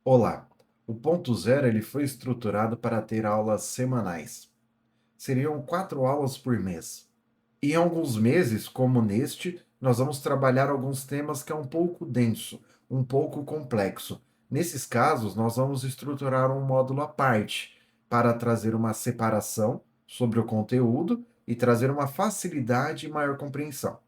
Olá, o ponto zero ele foi estruturado para ter aulas semanais. Seriam 4 aulas por mês. E em alguns meses, como neste, nós vamos trabalhar alguns temas que é um pouco denso, um pouco complexo. Nesses casos, nós vamos estruturar um módulo à parte para trazer uma separação sobre o conteúdo e trazer uma facilidade e maior compreensão.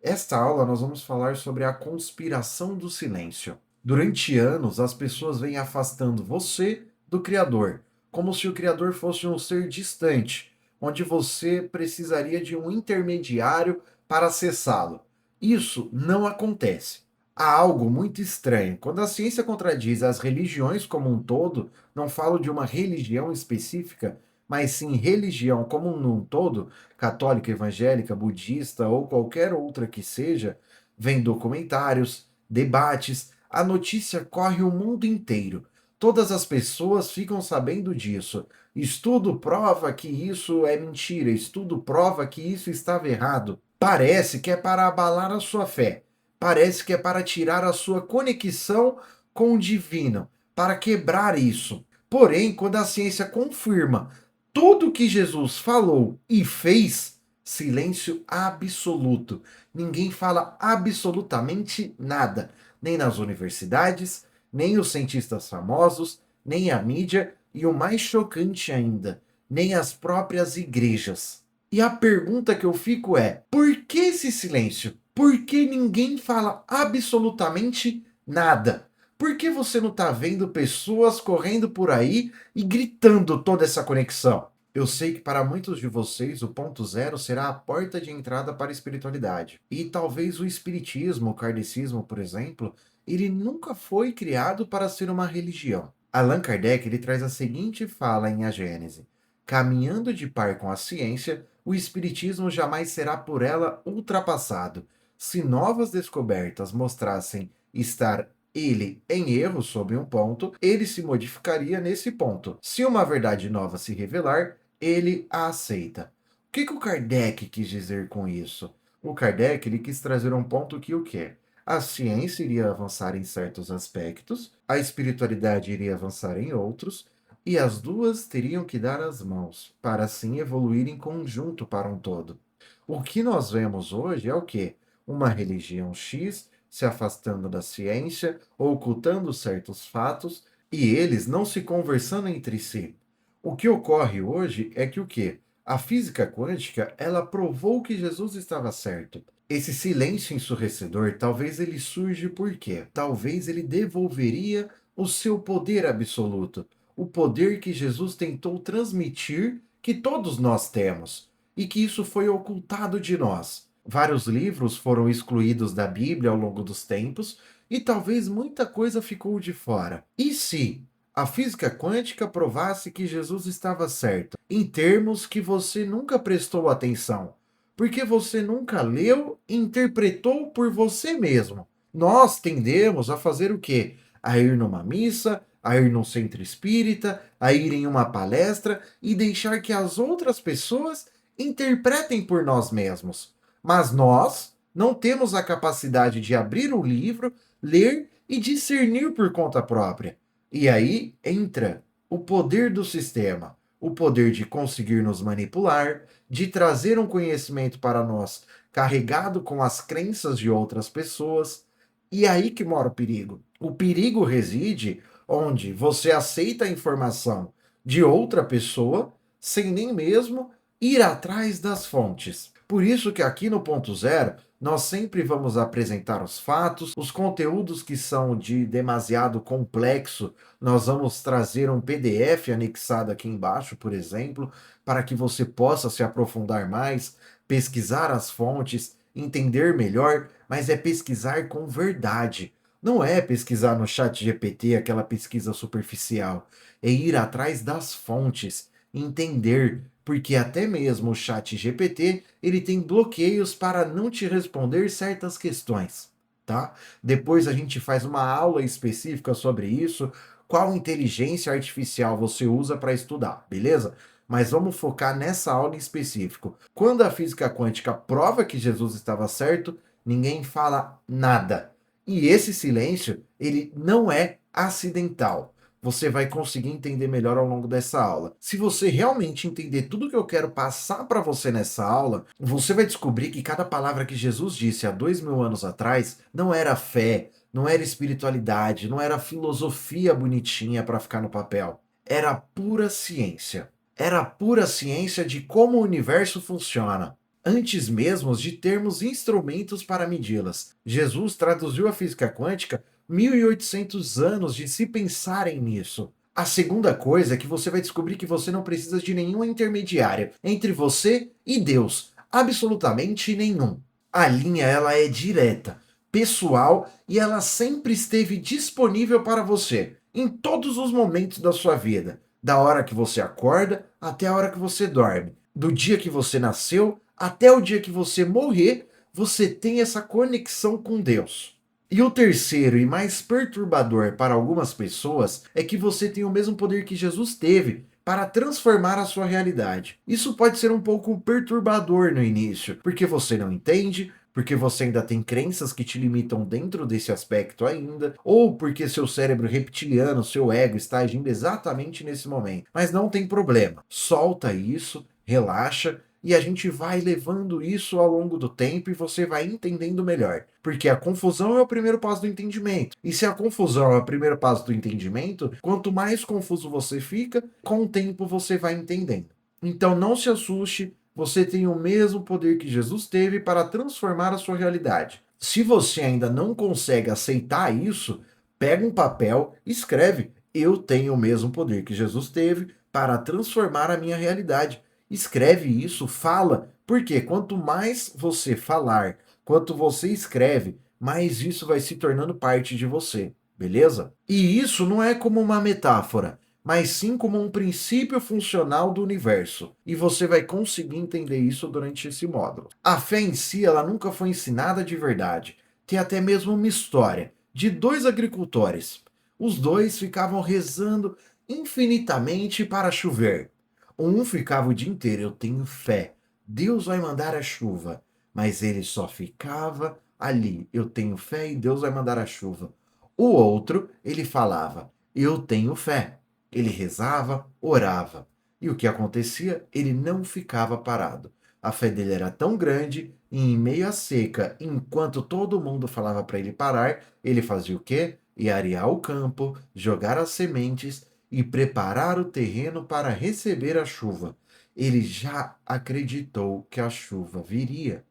Esta aula nós vamos falar sobre a conspiração do silêncio. Durante anos, as pessoas vêm afastando você do Criador, como se o Criador fosse um ser distante, onde você precisaria de um intermediário para acessá-lo. Isso não acontece. Há algo muito estranho. Quando a ciência contradiz as religiões como um todo, não falo de uma religião específica, mas sim religião como um todo, católica, evangélica, budista ou qualquer outra que seja, vem documentários, debates, a notícia corre o mundo inteiro. Todas as pessoas ficam sabendo disso. Estudo prova que isso é mentira, estudo prova que isso estava errado. Parece que é para abalar a sua fé. Parece que é para tirar a sua conexão com o divino, para quebrar isso. Porém, quando a ciência confirma tudo que Jesus falou e fez, silêncio absoluto. Ninguém fala absolutamente nada, nem nas universidades, nem os cientistas famosos, nem a mídia e o mais chocante ainda, nem as próprias igrejas. E a pergunta que eu fico é: por que esse silêncio? Por que ninguém fala absolutamente nada? Por que você não está vendo pessoas correndo por aí e gritando toda essa conexão? Eu sei que para muitos de vocês o ponto zero será a porta de entrada para a espiritualidade. E talvez o espiritismo, o kardecismo, por exemplo, ele nunca foi criado para ser uma religião. Allan Kardec ele traz a seguinte fala em A Gênese: caminhando de par com a ciência, o espiritismo jamais será por ela ultrapassado. Se novas descobertas mostrassem estar ele em erro sobre um ponto, ele se modificaria nesse ponto. Se uma verdade nova se revelar, ele a aceita. O que o Kardec quis dizer com isso? O Kardec ele quis trazer um ponto que o quê? A ciência iria avançar em certos aspectos, a espiritualidade iria avançar em outros, e as duas teriam que dar as mãos, para assim evoluir em conjunto para um todo. O que nós vemos hoje é o quê? Uma religião X se afastando da ciência, ocultando certos fatos, e eles não se conversando entre si. O que ocorre hoje é que o quê? A física quântica, ela provou que Jesus estava certo. Esse silêncio ensurdecedor, talvez ele surge por quê? Talvez ele devolveria o seu poder absoluto, o poder que Jesus tentou transmitir, que todos nós temos, e que isso foi ocultado de nós. Vários livros foram excluídos da Bíblia ao longo dos tempos, e talvez muita coisa ficou de fora. E se a física quântica provasse que Jesus estava certo, em termos que você nunca prestou atenção, porque você nunca leu e interpretou por você mesmo? Nós tendemos a fazer o quê? A ir numa missa, a ir num centro espírita, a ir em uma palestra e deixar que as outras pessoas interpretem por nós mesmos. Mas nós não temos a capacidade de abrir o livro, ler e discernir por conta própria. E aí entra o poder do sistema, o poder de conseguir nos manipular, de trazer um conhecimento para nós carregado com as crenças de outras pessoas. E aí que mora o perigo. O perigo reside onde você aceita a informação de outra pessoa sem nem mesmo ir atrás das fontes. Por isso que aqui no ponto zero nós sempre vamos apresentar os fatos, os conteúdos que são de demasiado complexo, nós vamos trazer um PDF anexado aqui embaixo, por exemplo, para que você possa se aprofundar mais, pesquisar as fontes, entender melhor, mas é pesquisar com verdade. Não é pesquisar no chat GPT, aquela pesquisa superficial. É ir atrás das fontes, entender, porque até mesmo o chat GPT, ele tem bloqueios para não te responder certas questões, tá? Depois a gente faz uma aula específica sobre isso, qual inteligência artificial você usa para estudar, beleza? Mas vamos focar nessa aula em específico. Quando a física quântica prova que Jesus estava certo, ninguém fala nada. E esse silêncio, ele não é acidental. Você vai conseguir entender melhor ao longo dessa aula. Se você realmente entender tudo que eu quero passar para você nessa aula, você vai descobrir que cada palavra que Jesus disse há 2000 anos atrás não era fé, não era espiritualidade, não era filosofia bonitinha para ficar no papel. Era pura ciência. Era a pura ciência de como o universo funciona, antes mesmo de termos instrumentos para medi-las. Jesus traduziu a física quântica 1800 anos de se pensarem nisso. A segunda coisa é que você vai descobrir que você não precisa de nenhum intermediário entre você e Deus, absolutamente nenhum. A linha ela é direta, pessoal e ela sempre esteve disponível para você em todos os momentos da sua vida, da hora que você acorda até a hora que você dorme, do dia que você nasceu até o dia que você morrer, você tem essa conexão com Deus. E o terceiro e mais perturbador para algumas pessoas é que você tem o mesmo poder que Jesus teve para transformar a sua realidade. Isso pode ser um pouco perturbador no início, porque você não entende, porque você ainda tem crenças que te limitam dentro desse aspecto ainda, ou porque seu cérebro reptiliano, seu ego está agindo exatamente nesse momento. Mas não tem problema. Solta isso, relaxa e a gente vai levando isso ao longo do tempo e você vai entendendo melhor. Porque a confusão é o primeiro passo do entendimento. E se a confusão é o primeiro passo do entendimento, quanto mais confuso você fica, com o tempo você vai entendendo. Então não se assuste, você tem o mesmo poder que Jesus teve para transformar a sua realidade. Se você ainda não consegue aceitar isso, pega um papel e escreve: eu tenho o mesmo poder que Jesus teve para transformar a minha realidade. Escreve isso, fala, porque quanto mais você falar, quanto você escreve, mais isso vai se tornando parte de você, beleza? E isso não é como uma metáfora, mas sim como um princípio funcional do universo. E você vai conseguir entender isso durante esse módulo. A fé em si, ela nunca foi ensinada de verdade. Tem até mesmo uma história de dois agricultores. Os dois ficavam rezando infinitamente para chover. Um ficava o dia inteiro: eu tenho fé, Deus vai mandar a chuva. Mas ele só ficava ali: eu tenho fé e Deus vai mandar a chuva. O outro, ele falava: eu tenho fé. Ele rezava, orava. E o que acontecia? Ele não ficava parado. A fé dele era tão grande, e em meio à seca, enquanto todo mundo falava para ele parar, ele fazia o quê? Ia arear o campo, jogar as sementes e preparar o terreno para receber a chuva. Ele já acreditou que a chuva viria.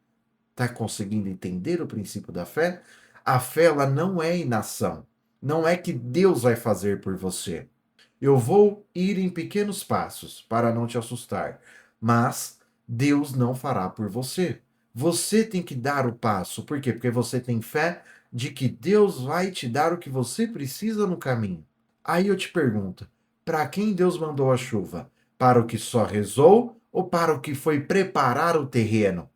Está conseguindo entender o princípio da fé? A fé ela não é inação. Não é que Deus vai fazer por você. Eu vou ir em pequenos passos para não te assustar, mas Deus não fará por você. Você tem que dar o passo. Por quê? Porque você tem fé de que Deus vai te dar o que você precisa no caminho. Aí eu te pergunto: para quem Deus mandou a chuva? Para o que só rezou ou para o que foi preparar o terreno?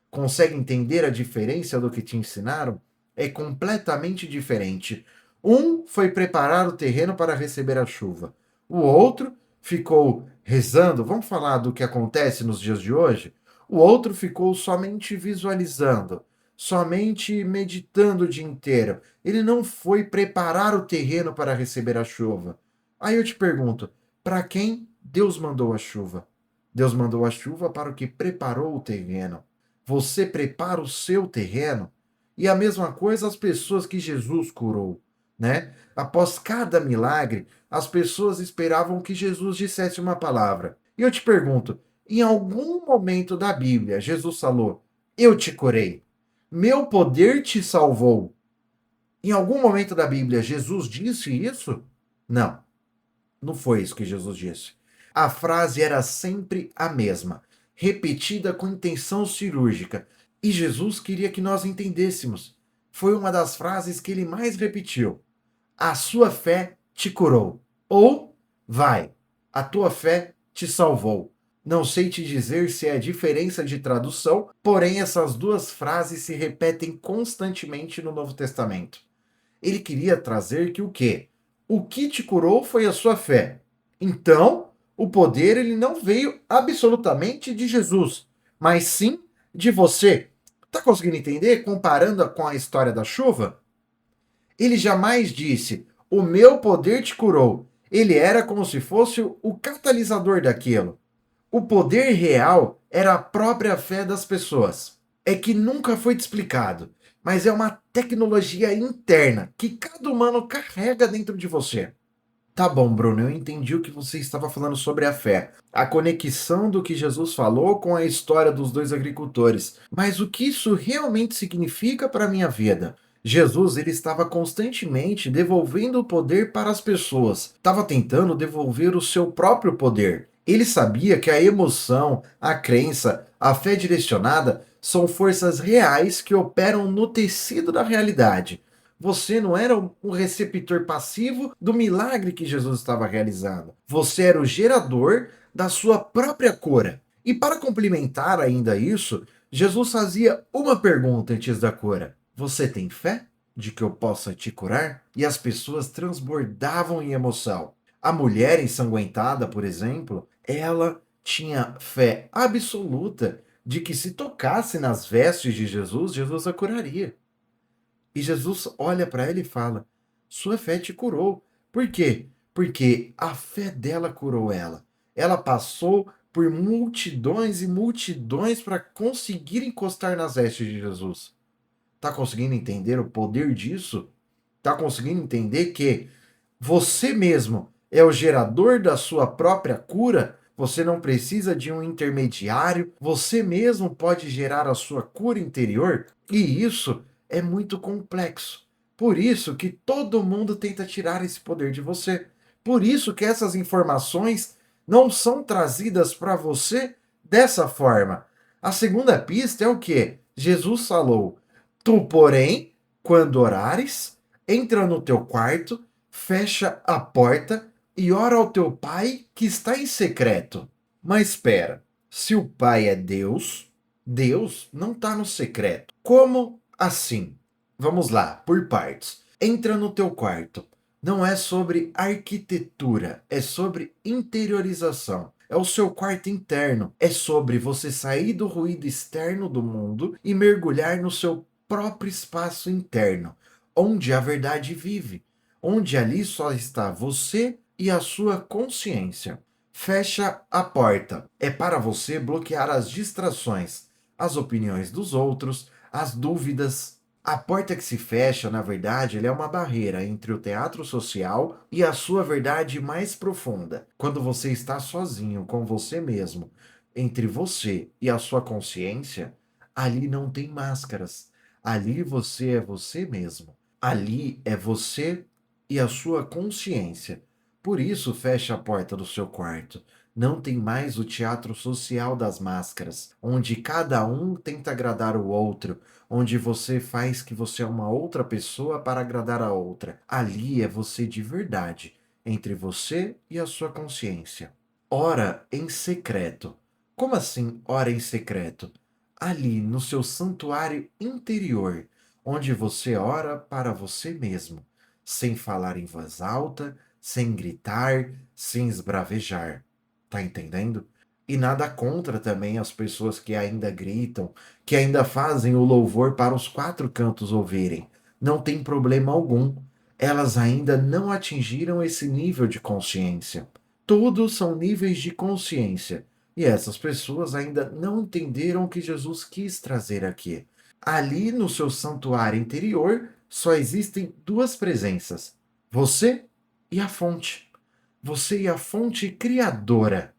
Consegue entender a diferença do que te ensinaram? É completamente diferente. Um foi preparar o terreno para receber a chuva. O outro ficou rezando. Vamos falar do que acontece nos dias de hoje? O outro ficou somente visualizando, somente meditando o dia inteiro. Ele não foi preparar o terreno para receber a chuva. Aí eu te pergunto: para quem Deus mandou a chuva? Deus mandou a chuva para o que preparou o terreno. Você prepara o seu terreno? E a mesma coisa as pessoas que Jesus curou, né? Após cada milagre, as pessoas esperavam que Jesus dissesse uma palavra. E eu te pergunto, em algum momento da Bíblia, Jesus falou: eu te curei, meu poder te salvou. Em algum momento da Bíblia, Jesus disse isso? Não, não foi isso que Jesus disse. A frase era sempre a mesma, repetida com intenção cirúrgica. E Jesus queria que nós entendêssemos. Foi uma das frases que ele mais repetiu: a sua fé te curou. Ou, vai, a tua fé te salvou. Não sei te dizer se é a diferença de tradução, porém essas duas frases se repetem constantemente no Novo Testamento. Ele queria trazer que o quê? O que te curou foi a sua fé. Então, o poder ele não veio absolutamente de Jesus, mas sim de você. Tá conseguindo entender? Comparando com a história da chuva? Ele jamais disse: O meu poder te curou. Ele era como se fosse o catalisador daquilo. O poder real era a própria fé das pessoas. É que nunca foi te explicado, mas é uma tecnologia interna que cada humano carrega dentro de você. Tá bom, Bruno, eu entendi o que você estava falando sobre a fé, a conexão do que Jesus falou com a história dos dois agricultores. Mas o que isso realmente significa para a minha vida? Jesus, ele estava constantemente devolvendo o poder para as pessoas, estava tentando devolver o seu próprio poder. Ele sabia que a emoção, a crença, a fé direcionada são forças reais que operam no tecido da realidade. Você não era o receptor passivo do milagre que Jesus estava realizando. Você era o gerador da sua própria cura. E para complementar ainda isso, Jesus fazia uma pergunta antes da cura: Você tem fé de que eu possa te curar? E as pessoas transbordavam em emoção. A mulher ensanguentada, por exemplo, ela tinha fé absoluta de que se tocasse nas vestes de Jesus, Jesus a curaria. E Jesus olha para ela e fala: Sua fé te curou. Por quê? Porque a fé dela curou ela. Ela passou por multidões e multidões para conseguir encostar nas vestes de Jesus. Tá conseguindo entender o poder disso? Tá conseguindo entender que você mesmo é o gerador da sua própria cura? Você não precisa de um intermediário, você mesmo pode gerar a sua cura interior, e isso é muito complexo. Por isso que todo mundo tenta tirar esse poder de você. Por isso que essas informações não são trazidas para você dessa forma. A segunda pista é o que? Jesus falou: Tu, porém, quando orares, entra no teu quarto, fecha a porta e ora ao teu pai que está em secreto. Mas espera, se o pai é Deus, Deus não está no secreto. Como assim? Vamos lá, por partes. Entra no teu quarto. Não é sobre arquitetura, é sobre interiorização. É o seu quarto interno. É sobre você sair do ruído externo do mundo e mergulhar no seu próprio espaço interno, onde a verdade vive, onde ali só está você e a sua consciência. Fecha a porta. É para você bloquear as distrações, as opiniões dos outros, as dúvidas. A porta que se fecha, na verdade, ela é uma barreira entre o teatro social e a sua verdade mais profunda. Quando você está sozinho com você mesmo, entre você e a sua consciência, ali não tem máscaras. Ali você é você mesmo. Ali é você e a sua consciência. Por isso, feche a porta do seu quarto. Não tem mais o teatro social das máscaras, onde cada um tenta agradar o outro, onde você faz que você é uma outra pessoa para agradar a outra. Ali é você de verdade, entre você e a sua consciência. Ora em secreto. Como assim, ora em secreto? Ali no seu santuário interior, onde você ora para você mesmo, sem falar em voz alta, sem gritar, sem esbravejar. Tá entendendo? E nada contra também as pessoas que ainda gritam, que ainda fazem o louvor para os quatro cantos ouvirem. Não tem problema algum. Elas ainda não atingiram esse nível de consciência. Todos são níveis de consciência. E essas pessoas ainda não entenderam o que Jesus quis trazer aqui. Ali no seu santuário interior só existem duas presenças: você e a fonte. Você e a fonte criadora.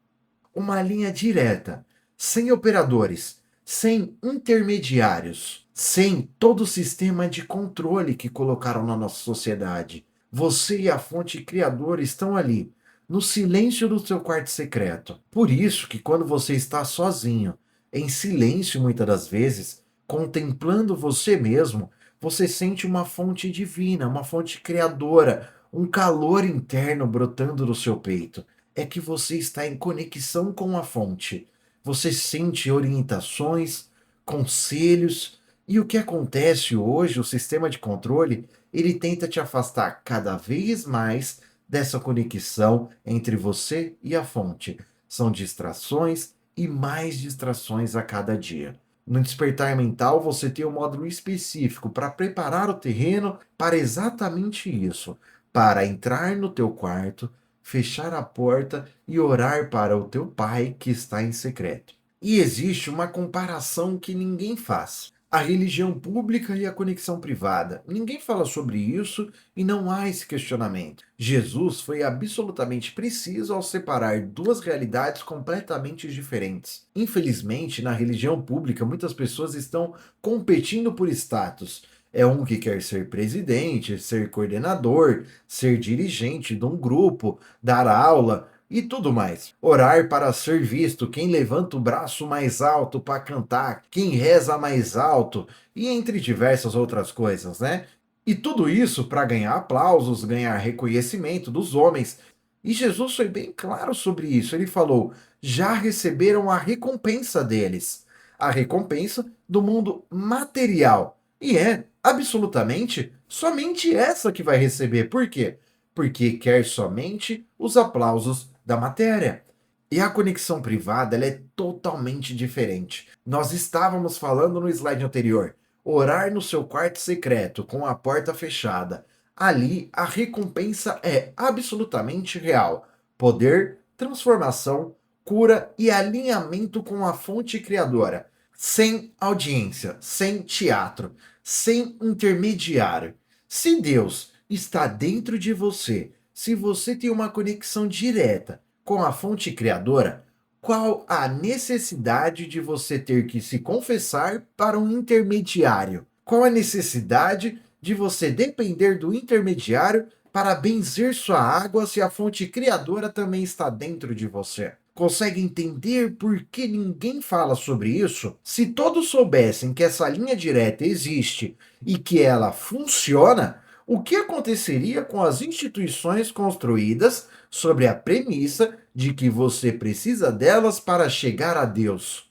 Uma linha direta, sem operadores, sem intermediários, sem todo o sistema de controle que colocaram na nossa sociedade. Você e a fonte criadora estão ali, no silêncio do seu quarto secreto. Por isso que quando você está sozinho, em silêncio muitas das vezes, contemplando você mesmo, você sente uma fonte divina, uma fonte criadora, um calor interno brotando do seu peito. É que você está em conexão com a fonte. Você sente orientações, conselhos, e o que acontece hoje, o sistema de controle, ele tenta te afastar cada vez mais dessa conexão entre você e a fonte. São distrações e mais distrações a cada dia. No despertar mental, você tem um módulo específico para preparar o terreno para exatamente isso, para entrar no teu quarto, fechar a porta e orar para o teu pai que está em secreto. E existe uma comparação que ninguém faz. A religião pública e a conexão privada. Ninguém fala sobre isso e não há esse questionamento. Jesus foi absolutamente preciso ao separar duas realidades completamente diferentes. Infelizmente, na religião pública, muitas pessoas estão competindo por status. É um que quer ser presidente, ser coordenador, ser dirigente de um grupo, dar aula e tudo mais. Orar para ser visto, quem levanta o braço mais alto para cantar, quem reza mais alto e entre diversas outras coisas, né? E tudo isso para ganhar aplausos, ganhar reconhecimento dos homens. E Jesus foi bem claro sobre isso. Ele falou: já receberam a recompensa deles, a recompensa do mundo material. E é absolutamente somente essa que vai receber. Por quê? Porque quer somente os aplausos da matéria. E a conexão privada, ela é totalmente diferente. Nós estávamos falando no slide anterior, orar no seu quarto secreto com a porta fechada. Ali a recompensa é absolutamente real. Poder, transformação, cura e alinhamento com a fonte criadora. Sem audiência, sem teatro, sem intermediário. Se Deus está dentro de você, se você tem uma conexão direta com a fonte criadora, qual a necessidade de você ter que se confessar para um intermediário? Qual a necessidade de você depender do intermediário para benzer sua água se a fonte criadora também está dentro de você? Consegue entender por que ninguém fala sobre isso? Se todos soubessem que essa linha direta existe e que ela funciona, o que aconteceria com as instituições construídas sobre a premissa de que você precisa delas para chegar a Deus?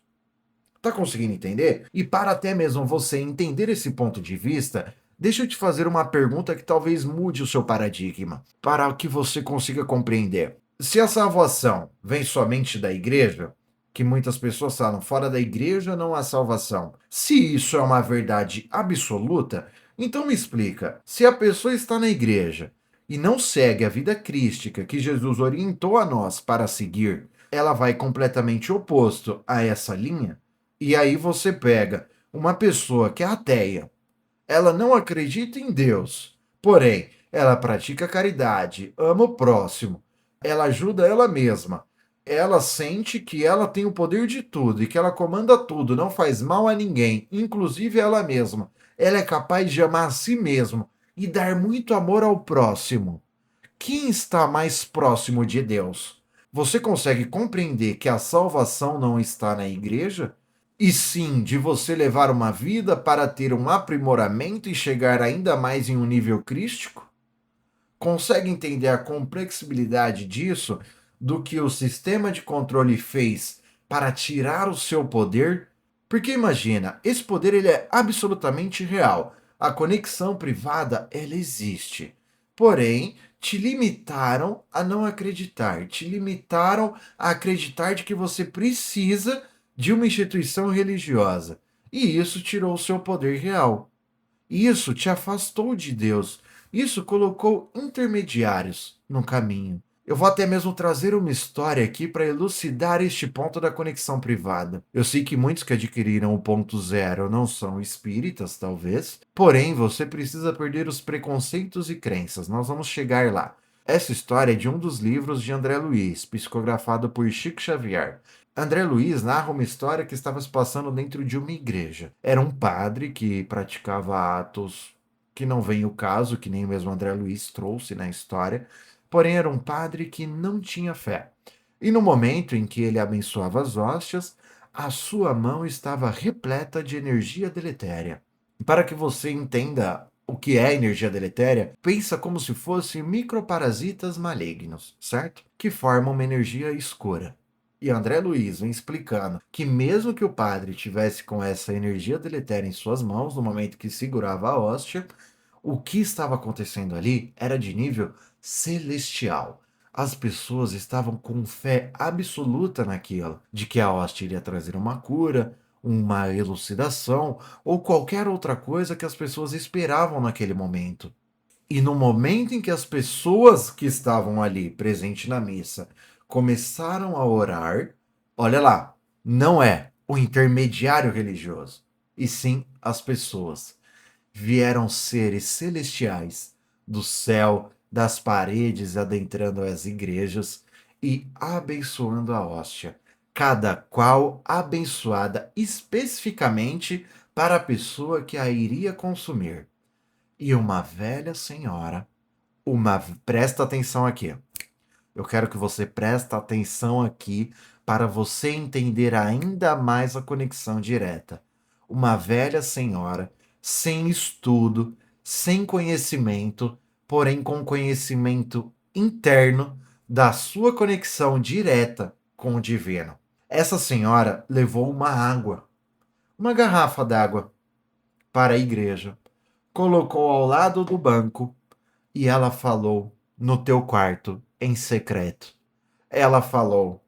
Tá conseguindo entender? E para até mesmo você entender esse ponto de vista, deixa eu te fazer uma pergunta que talvez mude o seu paradigma, para que você consiga compreender. Se a salvação vem somente da igreja, que muitas pessoas falam, fora da igreja não há salvação. Se isso é uma verdade absoluta, então me explica, se a pessoa está na igreja e não segue a vida crística que Jesus orientou a nós para seguir, ela vai completamente oposto a essa linha? E aí você pega uma pessoa que é ateia, ela não acredita em Deus, porém, ela pratica caridade, ama o próximo, ela ajuda ela mesma, ela sente que ela tem o poder de tudo e que ela comanda tudo, não faz mal a ninguém, inclusive ela mesma. Ela é capaz de amar a si mesma e dar muito amor ao próximo. Quem está mais próximo de Deus? Você consegue compreender que a salvação não está na igreja? E sim de você levar uma vida para ter um aprimoramento e chegar ainda mais em um nível crístico? Consegue entender a complexibilidade disso, do que o sistema de controle fez para tirar o seu poder? Porque imagina, esse poder ele é absolutamente real. A conexão privada, ela existe. Porém, te limitaram a não acreditar, te limitaram a acreditar de que você precisa de uma instituição religiosa. E isso tirou o seu poder real. Isso te afastou de Deus. Isso colocou intermediários no caminho. Eu vou até mesmo trazer uma história aqui para elucidar este ponto da conexão privada. Eu sei que muitos que adquiriram o ponto zero não são espíritas, talvez, porém você precisa perder os preconceitos e crenças. Nós vamos chegar lá. Essa história é de um dos livros de André Luiz, psicografado por Chico Xavier. André Luiz narra uma história que estava se passando dentro de uma igreja. Era um padre que praticava atos que não vem o caso, que nem mesmo André Luiz trouxe na história, porém era um padre que não tinha fé. E no momento em que ele abençoava as hóstias, a sua mão estava repleta de energia deletéria. Para que você entenda o que é energia deletéria, pensa como se fossem microparasitas malignos, certo? Que formam uma energia escura. E André Luiz vem explicando que mesmo que o padre tivesse com essa energia deletéria em suas mãos no momento que segurava a hóstia, o que estava acontecendo ali era de nível celestial. As pessoas estavam com fé absoluta naquilo, de que a hóstia iria trazer uma cura, uma elucidação ou qualquer outra coisa que as pessoas esperavam naquele momento. E no momento em que as pessoas que estavam ali presentes na missa começaram a orar, olha lá, não é o intermediário religioso, e sim as pessoas. Vieram seres celestiais do céu, das paredes, adentrando as igrejas e abençoando a hóstia, cada qual abençoada especificamente para a pessoa que a iria consumir. E uma velha senhora, presta atenção aqui. Eu quero que você preste atenção aqui para você entender ainda mais a conexão direta. Uma velha senhora, sem estudo, sem conhecimento, porém com conhecimento interno da sua conexão direta com o divino. Essa senhora levou uma água, uma garrafa d'água, para a igreja, colocou ao lado do banco e ela falou no teu quarto, em secreto. Ela falou: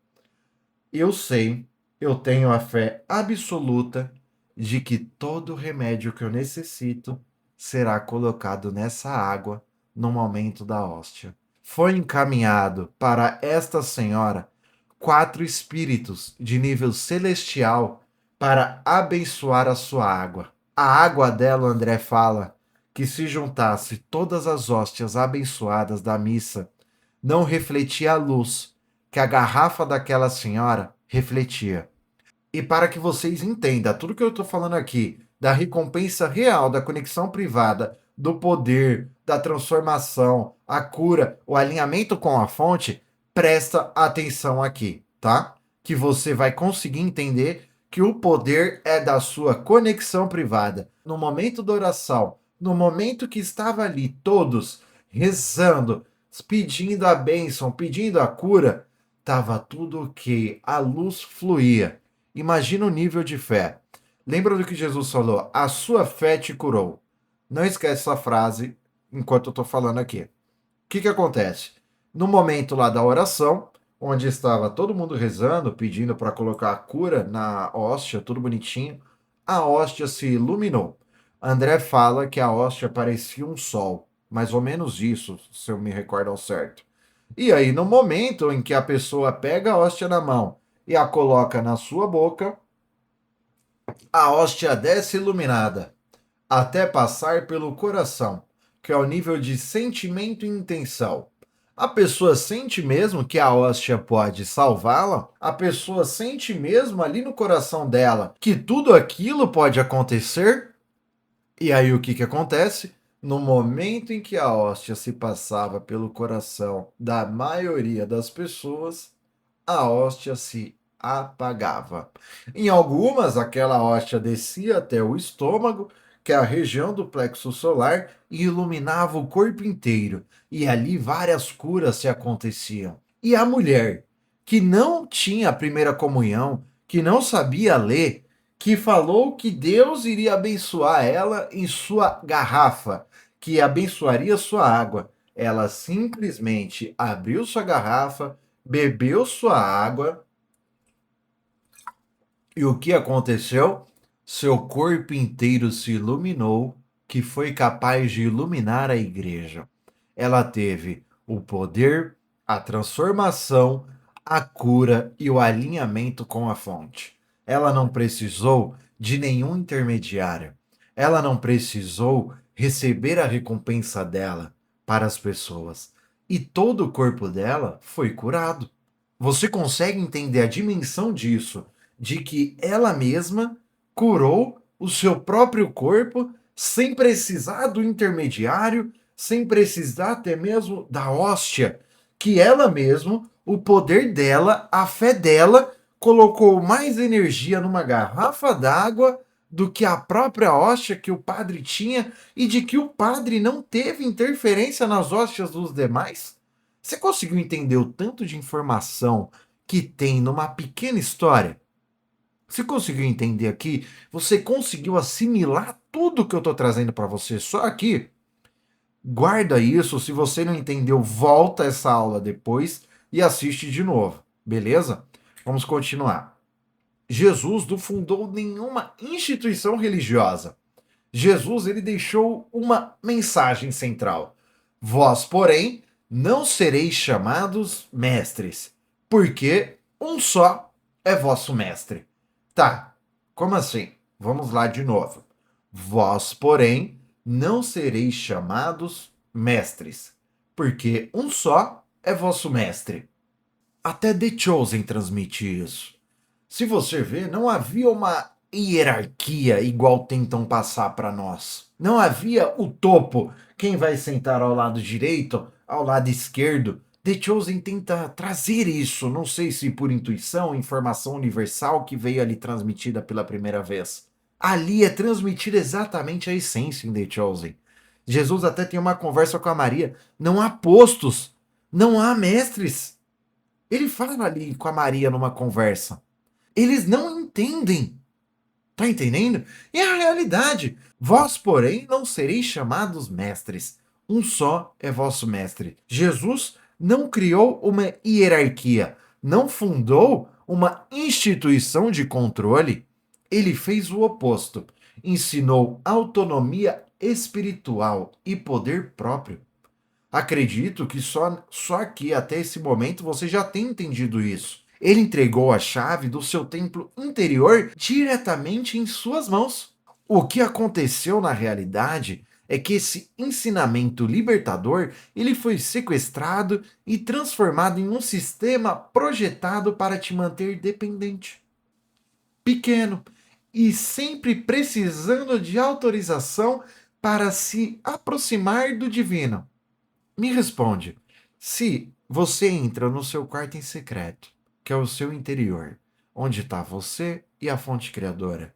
eu sei, eu tenho a fé absoluta de que todo remédio que eu necessito será colocado nessa água no momento da hóstia. Foi encaminhado para esta senhora 4 espíritos de nível celestial para abençoar a sua água. A água dela, o André fala, que se juntasse todas as hóstias abençoadas da missa, não refletia a luz que a garrafa daquela senhora refletia. E para que vocês entendam tudo que eu estou falando aqui, da recompensa real, da conexão privada, do poder, da transformação, a cura, o alinhamento com a fonte, presta atenção aqui, tá? Que você vai conseguir entender que o poder é da sua conexão privada. No momento da oração, no momento que estava ali todos rezando, pedindo a bênção, pedindo a cura, estava tudo ok, a luz fluía. Imagina o nível de fé. Lembra do que Jesus falou? A sua fé te curou. Não esquece essa frase enquanto eu estou falando aqui. O que acontece? No momento lá da oração, onde estava todo mundo rezando, pedindo para colocar a cura na hóstia, tudo bonitinho, a hóstia se iluminou. André fala que a hóstia parecia um sol. Mais ou menos isso, se eu me recordo ao certo. E aí, no momento em que a pessoa pega a hóstia na mão e a coloca na sua boca, a hóstia desce iluminada, até passar pelo coração, que é o nível de sentimento e intenção. A pessoa sente mesmo que a hóstia pode salvá-la, a pessoa sente mesmo ali no coração dela que tudo aquilo pode acontecer. E aí o que acontece? No momento em que a hóstia se passava pelo coração da maioria das pessoas, a hóstia se apagava. Em algumas, aquela hóstia descia até o estômago, que é a região do plexo solar, e iluminava o corpo inteiro. E ali várias curas se aconteciam. E a mulher, que não tinha a primeira comunhão, que não sabia ler, que falou que Deus iria abençoar ela em sua garrafa, que abençoaria sua água. Ela simplesmente abriu sua garrafa, bebeu sua água e o que aconteceu? Seu corpo inteiro se iluminou, que foi capaz de iluminar a igreja. Ela teve o poder, a transformação, a cura e o alinhamento com a fonte. Ela não precisou de nenhum intermediário. Ela não precisou receber a recompensa dela para as pessoas. E todo o corpo dela foi curado. Você consegue entender a dimensão disso, de que ela mesma curou o seu próprio corpo sem precisar do intermediário, sem precisar até mesmo da hóstia, que ela mesma, o poder dela, a fé dela, colocou mais energia numa garrafa d'água do que a própria hóstia que o padre tinha e de que o padre não teve interferência nas hóstias dos demais? Você conseguiu entender o tanto de informação que tem numa pequena história? Você conseguiu entender aqui? Você conseguiu assimilar tudo que eu estou trazendo para você só aqui? Guarda isso. Se você não entendeu, volta essa aula depois e assiste de novo, beleza? Vamos continuar. Jesus não fundou nenhuma instituição religiosa. Jesus ele deixou uma mensagem central. Vós, porém, não sereis chamados mestres, porque um só é vosso mestre. Tá, como assim? Vamos lá de novo. Vós, porém, não sereis chamados mestres, porque um só é vosso mestre. Até The Chosen transmite isso. Se você vê, não havia uma hierarquia igual tentam passar para nós. Não havia o topo, quem vai sentar ao lado direito, ao lado esquerdo. The Chosen tenta trazer isso, não sei se por intuição, informação universal que veio ali transmitida pela primeira vez. Ali é transmitida exatamente a essência em The Chosen. Jesus até tem uma conversa com a Maria. Não há postos, não há mestres. Ele fala ali com a Maria numa conversa. Eles não entendem. Tá entendendo? E a realidade. Vós, porém, não sereis chamados mestres. Um só é vosso mestre. Jesus não criou uma hierarquia, não fundou uma instituição de controle. Ele fez o oposto. Ensinou autonomia espiritual e poder próprio. Acredito que só aqui, até esse momento, você já tem entendido isso. Ele entregou a chave do seu templo interior diretamente em suas mãos. O que aconteceu na realidade é que esse ensinamento libertador ele foi sequestrado e transformado em um sistema projetado para te manter dependente, pequeno e sempre precisando de autorização para se aproximar do divino. Me responde, se você entra no seu quarto em secreto, que é o seu interior, onde está você e a fonte criadora,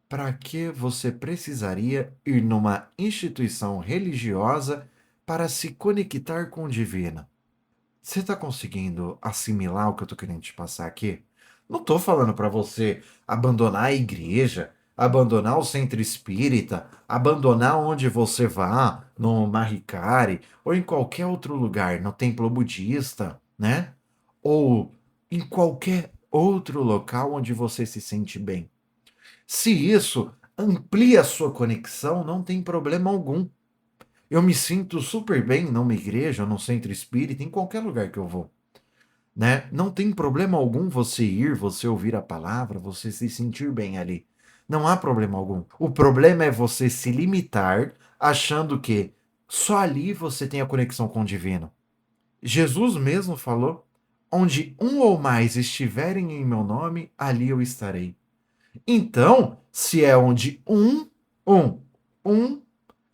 para que você precisaria ir numa instituição religiosa para se conectar com o divino? Você está conseguindo assimilar o que eu estou querendo te passar aqui? Não estou falando para você abandonar a igreja, abandonar o centro espírita, abandonar onde você vá, no Mahikari, ou em qualquer outro lugar, no templo budista, né? Ou em qualquer outro local onde você se sente bem. Se isso amplia a sua conexão, não tem problema algum. Eu me sinto super bem numa igreja, num centro espírita, em qualquer lugar que eu vou, né? Não tem problema algum você ir, você ouvir a palavra, você se sentir bem ali. Não há problema algum. O problema é você se limitar achando que só ali você tem a conexão com o divino. Jesus mesmo falou: onde um ou mais estiverem em meu nome, ali eu estarei. Então, se é onde um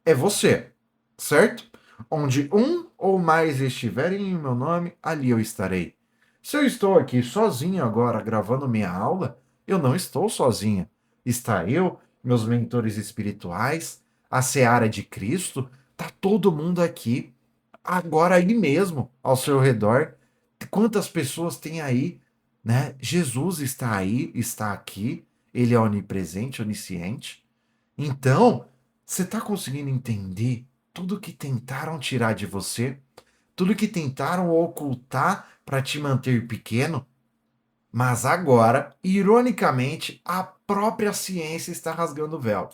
é você, certo? Onde um ou mais estiverem em meu nome, ali eu estarei. Se eu estou aqui sozinho agora gravando minha aula, eu não estou sozinho. Está eu, meus mentores espirituais, a seara de Cristo, tá todo mundo aqui, agora aí mesmo, ao seu redor. Quantas pessoas tem aí, né? Jesus está aí, está aqui, ele é onipresente, onisciente. Então, você está conseguindo entender tudo que tentaram tirar de você, tudo que tentaram ocultar para te manter pequeno? Mas agora, ironicamente, a própria ciência está rasgando o véu.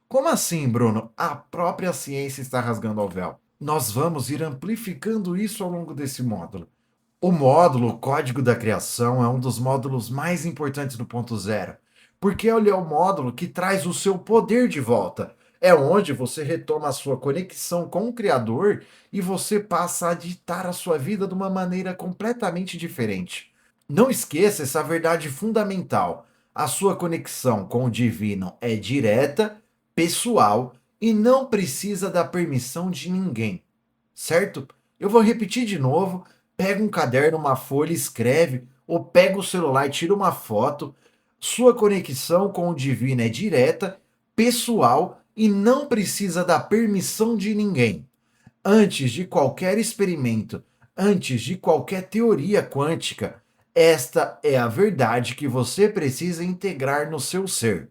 Como assim, Bruno? A própria ciência está rasgando o véu. Nós vamos ir amplificando isso ao longo desse módulo. O módulo Código da Criação é um dos módulos mais importantes do ponto zero, porque ele é o módulo que traz o seu poder de volta. É onde você retoma a sua conexão com o Criador e você passa a ditar a sua vida de uma maneira completamente diferente. Não esqueça essa verdade fundamental. A sua conexão com o divino é direta, pessoal e não precisa da permissão de ninguém. Certo? Eu vou repetir de novo. Pega um caderno, uma folha, escreve, ou pega o celular e tira uma foto. Sua conexão com o divino é direta, pessoal e não precisa da permissão de ninguém. Antes de qualquer experimento, antes de qualquer teoria quântica, esta é a verdade que você precisa integrar no seu ser.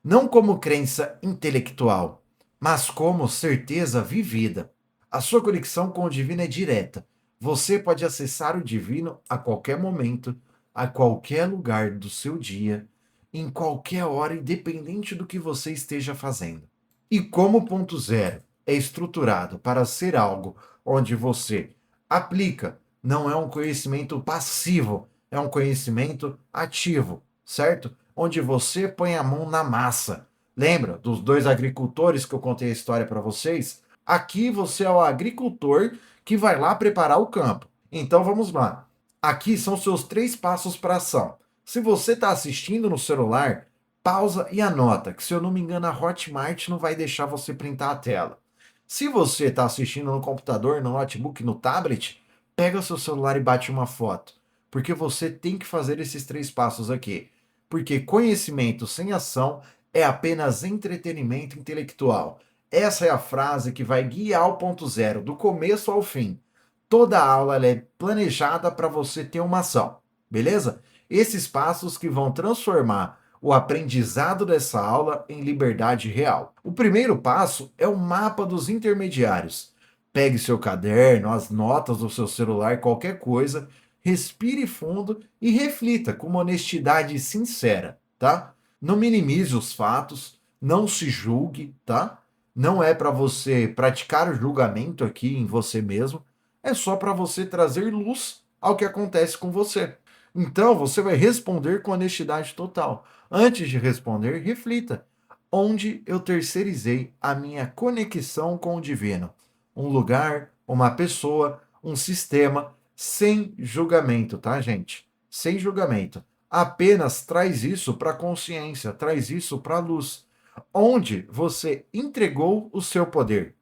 Não como crença intelectual, mas como certeza vivida. A sua conexão com o divino é direta. Você pode acessar o divino a qualquer momento, a qualquer lugar do seu dia, em qualquer hora, independente do que você esteja fazendo. E como o ponto zero é estruturado para ser algo onde você aplica. Não é um conhecimento passivo, é um conhecimento ativo, certo? Onde você põe a mão na massa. Lembra dos dois agricultores que eu contei a história para vocês? Aqui você é o agricultor que vai lá preparar o campo. Então vamos lá. Aqui são seus 3 passos para ação. Se você está assistindo no celular, pausa e anota, que se eu não me engano a Hotmart não vai deixar você printar a tela. Se você está assistindo no computador, no notebook, no tablet, pega o seu celular e bate uma foto. Porque você tem que fazer esses 3 passos aqui. Porque conhecimento sem ação é apenas entretenimento intelectual. Essa é a frase que vai guiar o ponto zero, do começo ao fim. Toda aula ela é planejada para você ter uma ação, beleza? Esses passos que vão transformar o aprendizado dessa aula em liberdade real. O primeiro passo é o mapa dos intermediários. Pegue seu caderno, as notas do seu celular, qualquer coisa, respire fundo e reflita com uma honestidade sincera, tá? Não minimize os fatos, não se julgue, tá? Não é para você praticar o julgamento aqui em você mesmo, é só para você trazer luz ao que acontece com você. Então, você vai responder com honestidade total. Antes de responder, reflita. Onde eu terceirizei a minha conexão com o divino? Um lugar, uma pessoa, um sistema, sem julgamento, tá, gente? Sem julgamento. Apenas traz isso para a consciência, traz isso para a luz. Onde você entregou o seu poder?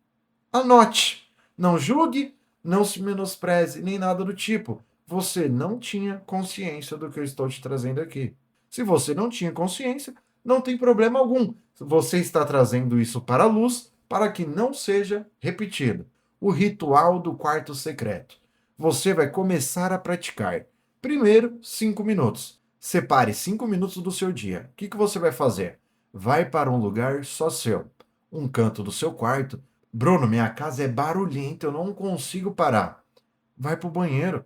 Anote. Não julgue, não se menospreze, nem nada do tipo. Você não tinha consciência do que eu estou te trazendo aqui. Se você não tinha consciência, não tem problema algum. Você está trazendo isso para a luz para que não seja repetido. O ritual do quarto secreto. Você vai começar a praticar. Primeiro, 5 minutos. Separe 5 minutos do seu dia. O que você vai fazer? Vai para um lugar só seu. Um canto do seu quarto. Bruno, minha casa é barulhenta, eu não consigo parar. Vai pro banheiro.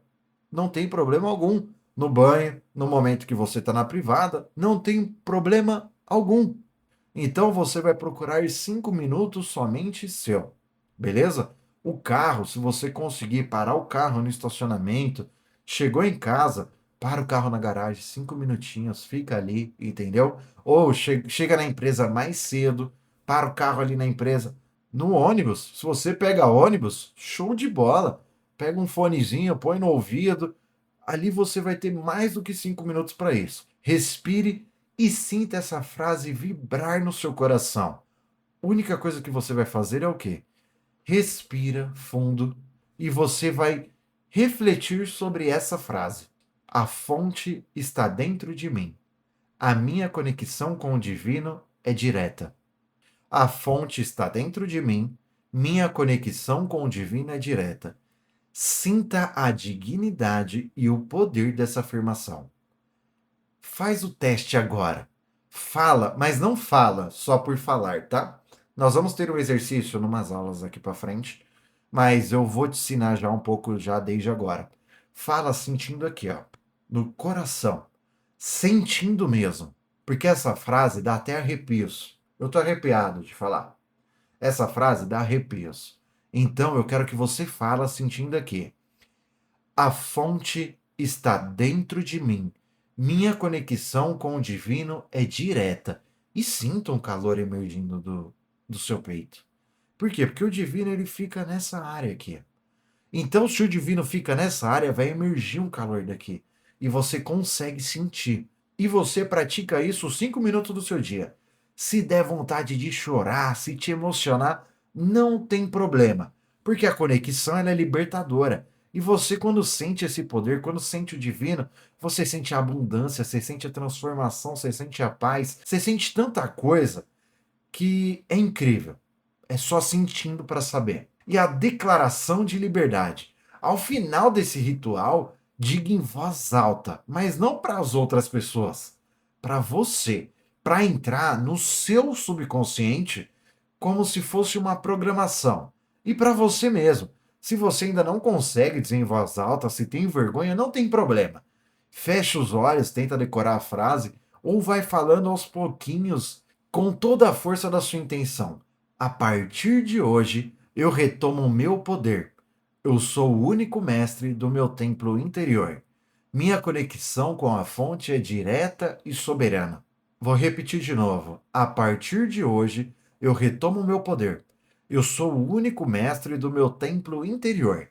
Não tem problema algum. No banho, no momento que você está na privada, não tem problema algum. Então você vai procurar 5 minutos somente seu. Beleza? O carro, se você conseguir parar o carro no estacionamento, chegou em casa, para o carro na garagem, 5 minutinhos, fica ali, entendeu? Ou chega na empresa mais cedo, para o carro ali na empresa. No ônibus, se você pega ônibus, show de bola. Pega um fonezinho, põe no ouvido. Ali você vai ter mais do que 5 minutos para isso. Respire e sinta essa frase vibrar no seu coração. A única coisa que você vai fazer é o quê? Respira fundo e você vai refletir sobre essa frase. A fonte está dentro de mim. A minha conexão com o divino é direta. A fonte está dentro de mim. Minha conexão com o divino é direta. Sinta a dignidade e o poder dessa afirmação. Faz o teste agora. Fala, mas não fala só por falar, tá? Nós vamos ter um exercício numas aulas aqui para frente, mas eu vou te ensinar já um pouco já desde agora. Fala sentindo aqui, ó, no coração, sentindo mesmo, porque essa frase dá até arrepios. Eu tô arrepiado de falar. Essa frase dá arrepios. Então eu quero que você fala sentindo aqui. A fonte está dentro de mim. Minha conexão com o divino é direta. E sinta um calor emergindo do seu peito. Por quê? Porque o divino ele fica nessa área aqui. Então, se o divino fica nessa área, vai emergir um calor daqui. E você consegue sentir. E você pratica isso 5 minutos do seu dia. Se der vontade de chorar, se te emocionar, não tem problema. Porque a conexão ela é libertadora. E você, quando sente esse poder, quando sente o divino, você sente a abundância, você sente a transformação, você sente a paz, você sente tanta coisa que é incrível. É só sentindo para saber. E a declaração de liberdade. Ao final desse ritual, diga em voz alta, mas não para as outras pessoas, para você, para entrar no seu subconsciente como se fosse uma programação. E para você mesmo. Se você ainda não consegue dizer em voz alta, se tem vergonha, não tem problema. Fecha os olhos, tenta decorar a frase, ou vai falando aos pouquinhos, com toda a força da sua intenção. A partir de hoje, eu retomo o meu poder. Eu sou o único mestre do meu templo interior. Minha conexão com a fonte é direta e soberana. Vou repetir de novo. A partir de hoje, eu retomo meu poder. Eu sou o único mestre do meu templo interior.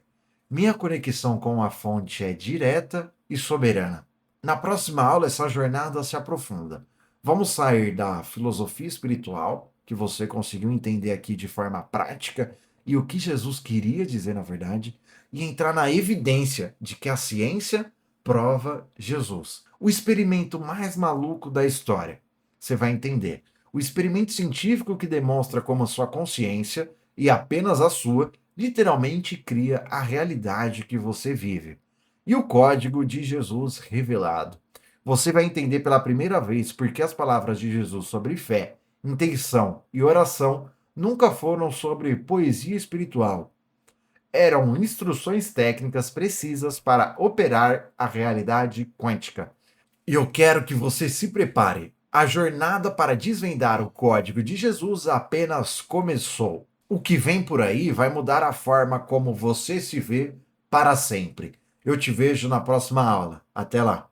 Minha conexão com a fonte é direta e soberana. Na próxima aula, essa jornada se aprofunda. Vamos sair da filosofia espiritual, que você conseguiu entender aqui de forma prática, e o que Jesus queria dizer, na verdade, e entrar na evidência de que a ciência prova Jesus. O experimento mais maluco da história. Você vai entender. O experimento científico que demonstra como a sua consciência, e apenas a sua, literalmente cria a realidade que você vive. E o código de Jesus revelado. Você vai entender pela primeira vez por que as palavras de Jesus sobre fé, intenção e oração nunca foram sobre poesia espiritual. Eram instruções técnicas precisas para operar a realidade quântica. E eu quero que você se prepare. A jornada para desvendar o código de Jesus apenas começou. O que vem por aí vai mudar a forma como você se vê para sempre. Eu te vejo na próxima aula. Até lá.